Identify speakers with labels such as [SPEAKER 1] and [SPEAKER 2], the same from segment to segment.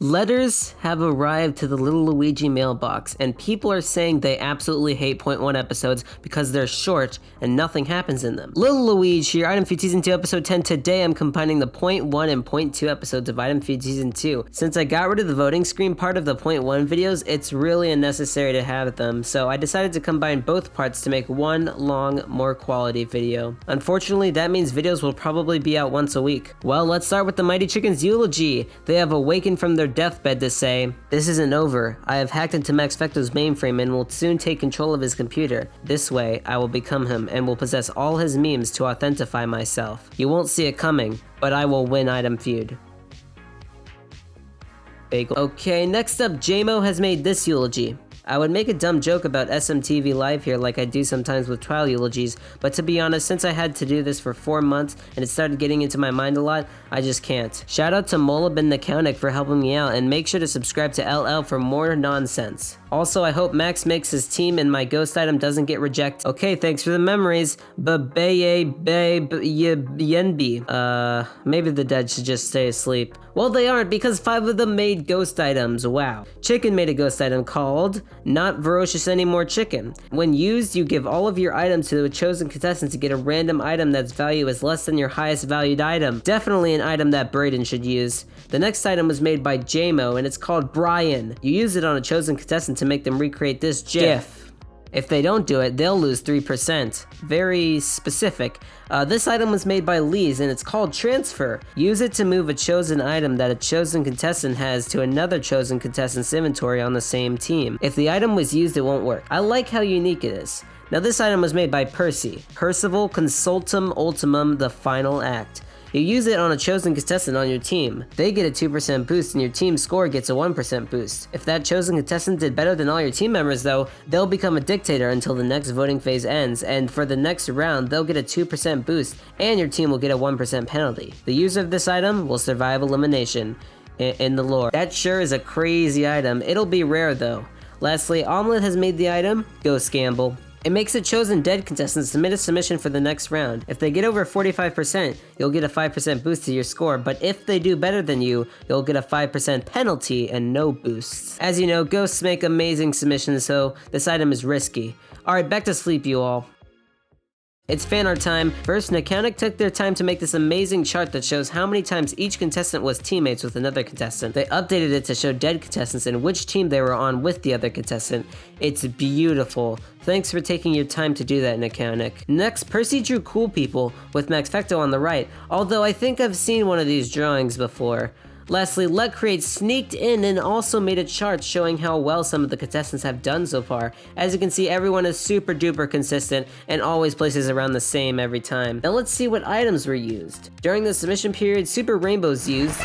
[SPEAKER 1] Letters have arrived to the Little Luigi mailbox, and people are saying they absolutely hate .1 episodes because they're short and nothing happens in them. Little Luigi here, Item Feud Season 2 Episode 10. Today I'm combining the .1 and .2 episodes of Item Feud Season 2. Since I got rid of the voting screen part of the .1 videos, it's really unnecessary to have them, so I decided to combine both parts to make one long, more quality video. Unfortunately, that means videos will probably be out once a week. Well, let's start with the Mighty Chicken's eulogy. They have awakened from their deathbed to say, "This isn't over. I have hacked into Max Vecto's mainframe and will soon take control of his computer. This way, I will become him and will possess all his memes to authentify myself. You won't see it coming, but I will win Item Feud." Bagel. Okay, next up, JMO has made this eulogy. I would make a dumb joke about SMTV Live here like I do sometimes with trial eulogies, but to be honest, since I had to do this for 4 months and it started getting into my mind a lot, I just can't. Shout out to Molab and Nakaunik for helping me out, and make sure to subscribe to LL for more nonsense. Also, I hope Max makes his team and my ghost item doesn't get rejected. Okay, thanks for the memories. Yenbi. Maybe the dead should just stay asleep. Well, they aren't, because 5 of them made ghost items. Wow. Chicken made a ghost item called Not Ferocious Anymore Chicken. When used, you give all of your items to a chosen contestant to get a random item that's value is less than your highest valued item. Definitely an item that Brayden should use. The next item was made by JMO, and it's called Brian. You use it on a chosen contestant to make them recreate this GIF. If they don't do it, they'll lose 3%. Very specific. This item was made by Lee's, and it's called Transfer. Use it to move a chosen item that a chosen contestant has to another chosen contestant's inventory on the same team. If the item was used, it won't work. I like how unique it is. Now this item was made by Percy. Percival Consultum Ultimum, the final act. You use it on a chosen contestant on your team. They get a 2% boost and your team score gets a 1% boost. If that chosen contestant did better than all your team members though, they'll become a dictator until the next voting phase ends, and for the next round they'll get a 2% boost and your team will get a 1% penalty. The user of this item will survive elimination in the lore. That sure is a crazy item. It'll be rare though. Lastly, Omelette has made the item Ghost Gamble. It makes a chosen dead contestant submit a submission for the next round. If they get over 45%, you'll get a 5% boost to your score, but if they do better than you, you'll get a 5% penalty and no boosts. As you know, ghosts make amazing submissions, so this item is risky. Alright, back to sleep you all. It's fan art time. First, Nakaunik took their time to make this amazing chart that shows how many times each contestant was teammates with another contestant. They updated it to show dead contestants and which team they were on with the other contestant. It's beautiful. Thanks for taking your time to do that, Nakaunik. Next, Percy drew cool people with Max Vecto on the right, although I think I've seen one of these drawings before. Lastly, Let Create sneaked in and also made a chart showing how well some of the contestants have done so far. As you can see, everyone is super duper consistent and always places around the same every time. Now let's see what items were used. During the submission period, Super Rainbow's used.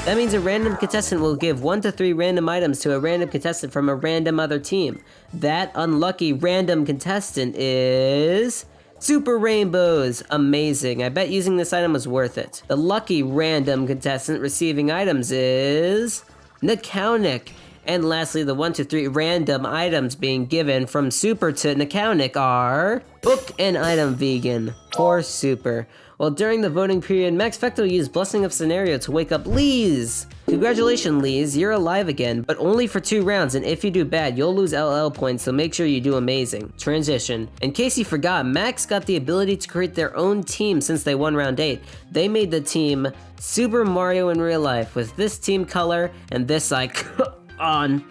[SPEAKER 1] That means a random contestant will give 1 to 3 random items to a random contestant from a random other team. That unlucky random contestant is Super Rainbows. Amazing. I bet using this item was worth it. The lucky random contestant receiving items is Nakaunik. And lastly, the 1 to 3 random items being given from Super to Nakaunik are Book and Item Vegan. Poor Super. Well, during the voting period, Max Vecto used Blessing of Scenario to wake up Lees. Congratulations, Lees, you're alive again, but only for 2 rounds, and if you do bad, you'll lose LL points, so make sure you do amazing. Transition. In case you forgot, Max got the ability to create their own team since they won round 8. They made the team Super Mario in real life, with this team color and this icon.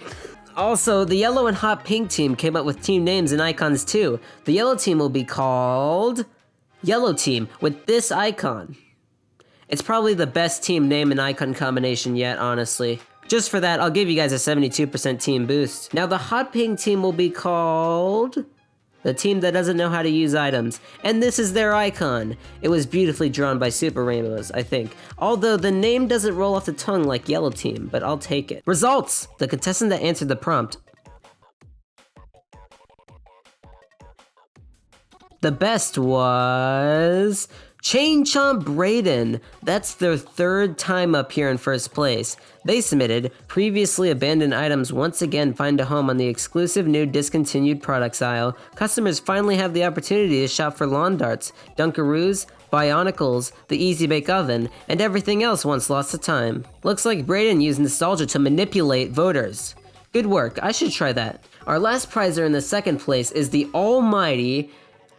[SPEAKER 1] Also, the yellow and hot pink team came up with team names and icons too. The yellow team will be called Yellow Team with this icon. It's probably the best team name and icon combination yet, honestly. Just for that, I'll give you guys a 72% team boost. Now the hot pink team will be called the team that doesn't know how to use items. And this is their icon. It was beautifully drawn by Super Rainbows, I think. Although the name doesn't roll off the tongue like Yellow Team, but I'll take it. Results! The contestant that answered the prompt. The best was Chain Chomp Brayden. That's their 3rd time up here in first place. They submitted previously abandoned items once again find a home on the exclusive new discontinued products aisle. Customers finally have the opportunity to shop for lawn darts, Dunkaroos, Bionicles, the Easy Bake Oven, and everything else once lost to time. Looks like Brayden used nostalgia to manipulate voters. Good work, I should try that. Our last prizer in the second place is the almighty,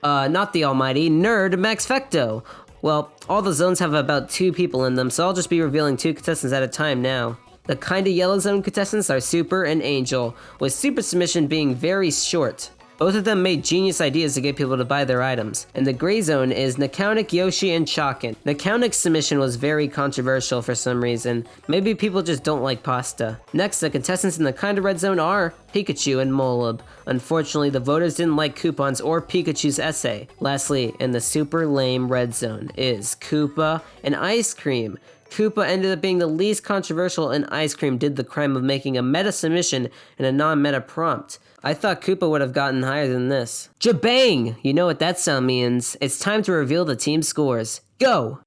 [SPEAKER 1] not the almighty, nerd Max Fecto. Well, all the zones have about 2 people in them, so I'll just be revealing 2 contestants at a time now. The kinda yellow zone contestants are Super and Angel, with Super submission being very short. Both of them made genius ideas to get people to buy their items. And the gray zone is Nakaunik, Yoshi, and Chakin. Nakaunik's submission was very controversial for some reason. Maybe people just don't like pasta. Next, the contestants in the kinda red zone are Pikachu and Molub. Unfortunately, the voters didn't like coupons or Pikachu's essay. Lastly, in the super lame red zone is Koopa and Ice Cream. Koopa ended up being the least controversial, and Ice Cream did the crime of making a meta submission and a non-meta prompt. I thought Koopa would have gotten higher than this. Jabang! You know what that sound means. It's time to reveal the team scores. Go!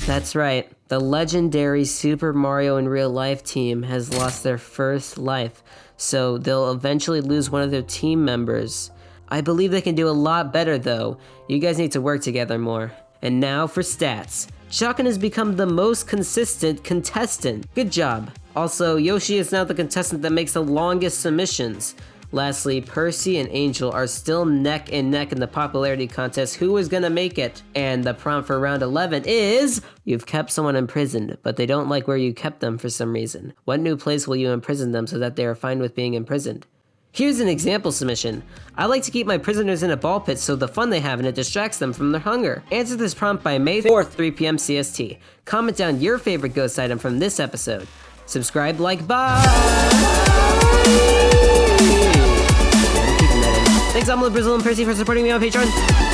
[SPEAKER 1] That's right, the legendary Super Mario in Real Life team has lost their first life, so they'll eventually lose one of their team members. I believe they can do a lot better though. You guys need to work together more. And now for stats. Chakin has become the most consistent contestant. Good job. Also, Yoshi is now the contestant that makes the longest submissions. Lastly, Percy and Angel are still neck and neck in the popularity contest. Who is gonna make it? And the prompt for round 11 is, you've kept someone imprisoned, but they don't like where you kept them for some reason. What new place will you imprison them so that they are fine with being imprisoned? Here's an example submission. I like to keep my prisoners in a ball pit so the fun they have in it distracts them from their hunger. Answer this prompt by May 4th, 3 p.m. CST. Comment down your favorite ghost item from this episode. Subscribe, like, bye! Thanks, Amala, Brazil, and Percy for supporting me on Patreon.